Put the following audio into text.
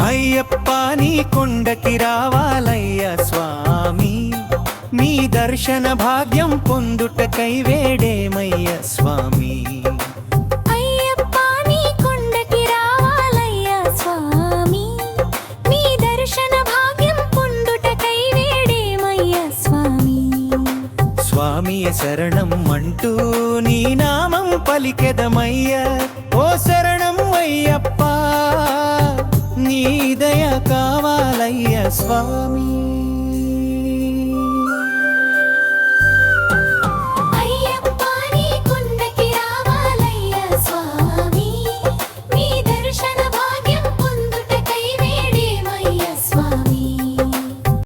అయ్యప్ప నీ కొండకి రావాలయ్య స్వామి, నీ దర్శన భాగ్యం పొందుటకై వేడేమయ్య స్వామి. అయ్యప్ప నీ కొండకి రావాలయ్య స్వామి, నీ దర్శన భాగ్యం పొందుటకై వేడేమయ్య స్వామి. స్వామియ శరణం అంటూ నీ నామం పలికెదమయ్య, ఓ శరణం అయ్యప్ప, నీ దయ కావాలయ్య స్వామి.